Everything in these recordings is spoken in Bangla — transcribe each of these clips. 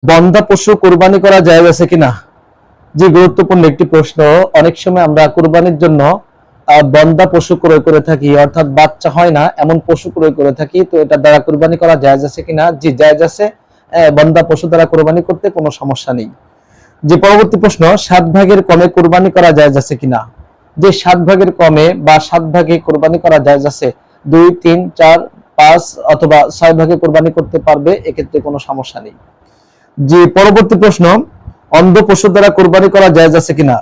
বন্ধা পশু কুরবানি করা জায়েজ আছে কিনা? যে গুরুত্বপূর্ণ একটি প্রশ্ন। অনেক সময় আমরা কুরবানির জন্য বন্ধা পশু ক্রয় করে থাকি, অর্থাৎ বাচ্চা হয় না এমন পশু ক্রয় করে থাকি। তো এটা দ্বারা কুরবানি করা জায়েজ আছে কিনা? জি, জায়েজ আছে। বন্ধা পশু দ্বারা কুরবানি করতে কোনো সমস্যা নেই। যে পরবর্তী প্রশ্ন, 7 ভাগের কমে কুরবানি করা জায়েজ আছে কিনা? যে 7 ভাগের কমে বা 7 ভাগে কুরবানি করা জায়েজ আছে। 2, 3, 4, 5 অথবা 6 ভাগে কুরবানি করতে পারবে, এক্ষেত্রে কোনো সমস্যা নেই। যে পরবর্তী প্রশ্ন, অন্ধ পশু দ্বারা কুরবানি করা জায়েজ আছে কিনা?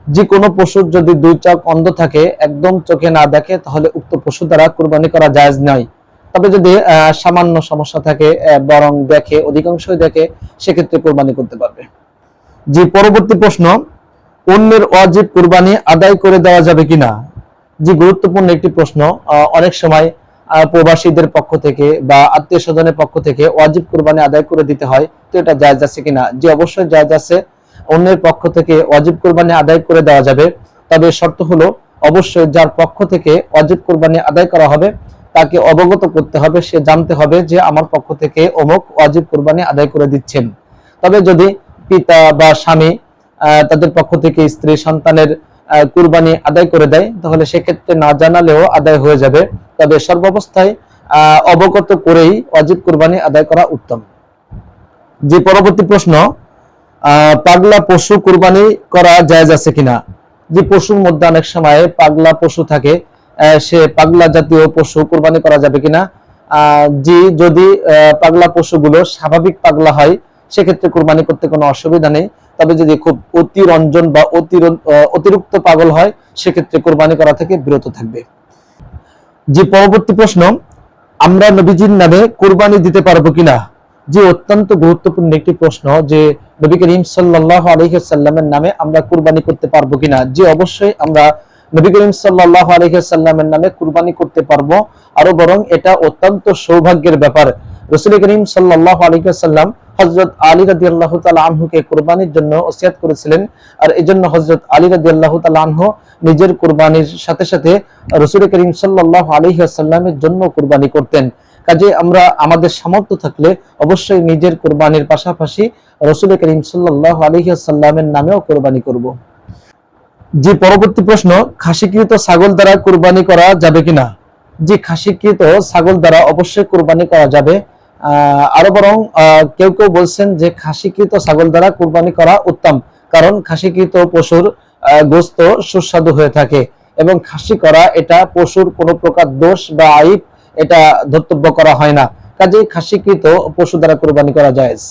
যে কোনো পশুর যদি 2 চোখ অন্ধ থাকে, একদম চোখে না দেখে, তাহলে উক্ত পশু দ্বারা কুরবানি করা জায়েজ নয়। তবে যদি সামান্য সমস্যা থাকে, বরং দেখে, অধিকাংশই দেখে, সেক্ষেত্রে কুরবানি করতে পারবে। যে পরবর্তী প্রশ্ন, অন্যের ওয়াজিব কুরবানি আদায় করে দেওয়া যাবে কিনা? যে গুরুত্বপূর্ণ একটি প্রশ্ন। অনেক সময় প্রবাসীদের পক্ষ থেকে বা আত্মীয় স্বজনের পক্ষ থেকে ওয়াজিব কুরবানি আদায় করে দিতে হয়। তো এটা জায়েজ আছে কিনা? যে অবশ্যই জায়েজ আছে। অন্যের পক্ষ থেকে ওয়াজিব কুরবানি আদায় করে দেওয়া যাবে। তবে শর্ত হলো, অবশ্যই যার পক্ষ থেকে ওয়াজিব কুরবানি আদায় করা হবে তাকে অবগত করতে হবে, সে জানতে হবে যে আমার পক্ষ থেকে অমুক ওয়াজিব কুরবানি আদায় করে দিচ্ছেন। তবে যদি পিতা বা স্বামী তাদের পক্ষ থেকে স্ত্রী সন্তানের কুরবানি আদায় করে দেয়, তাহলে সেক্ষেত্রে না জানালেও আদায় হয়ে যাবে। তবে সর্বাবস্থায় অবগত করেই ওয়াজিব কুরবানি আদায় করা উত্তম। যে পরবর্তী প্রশ্ন, পাগলা পশু কুরবানি করা জায়েজ আছে কিনা? যে পশুর মধ্যে অনেক সময় পাগলা পশু থাকে, সে পাগলা জাতীয় পশু কুরবানি করা যাবে কিনা? জি, যদি পাগলা পশুগুলো স্বাভাবিক পাগলা হয়, সেক্ষেত্রে কুরবানি করতে কোনো অসুবিধা নেই। তবে যদি খুব অতিরঞ্জন বা অতিরিক্ত পাগল হয়, সেক্ষেত্রে কুরবানি করা থেকে বিরত থাকবে। যে পরবর্তী প্রশ্ন, আমরা নবীজির নামে কুরবানি দিতে পারবো কিনা? যে অত্যন্ত গুরুত্বপূর্ণ একটি প্রশ্ন, যে নবী করিম সাল্লাল্লাহু আলাইহি ওয়াসাল্লামের নামে আমরা কুরবানি করতে পারবো কিনা? যে অবশ্যই আমরা নবী করিম সাল্লাল্লাহু আলাইহি ওয়াসাল্লামের নামে কুরবানি করতে পারবো। আরো বরং এটা অত্যন্ত সৌভাগ্যের ব্যাপার। রাসূল করিম সাল্লাল্লাহু আলাইহি ওয়াসাল্লাম হযরত আলী রাদিয়াল্লাহু তাআলা আনহুকে কুরবানির জন্য ওসিয়ত করেছিলেন। আর এজন্য হযরত আলী রাদিয়াল্লাহু তাআলা আনহু নিজের কুরবানির সাথে সাথে রাসূল করিম সাল্লাল্লাহু আলাইহি ওয়াসাল্লামের জন্য কুরবানি করতেন। কাজে আমরা আমাদের সামর্থ্য থাকলে অবশ্যই নিজের কুরবানির পাশাপাশি রাসূল করিম সাল্লাল্লাহু আলাইহি ওয়াসাল্লামের নামেও কুরবানি করব। যে পরবর্তী প্রশ্ন, খাসিকৃত ছাগল দ্বারা কুরবানি করা যাবে কিনা? যে খাসিকৃত ছাগল দ্বারা অবশ্যই কুরবানি করা যাবে। আরো বরং কেউ কেউ বলছেন যে খাসিকৃত ছাগল দ্বারা কুরবানি করা উত্তম, কারণ খাসিকৃত পশুর গোশত সুস্বাদু হয়ে থাকে এবং খাসি করা এটা পশুর কোনো প্রকার দোষ বা আইব এটা ধর্তব্য করা হয় না। কাজেই খাসিকৃত পশু দ্বারা কুরবানি করা জায়েজ।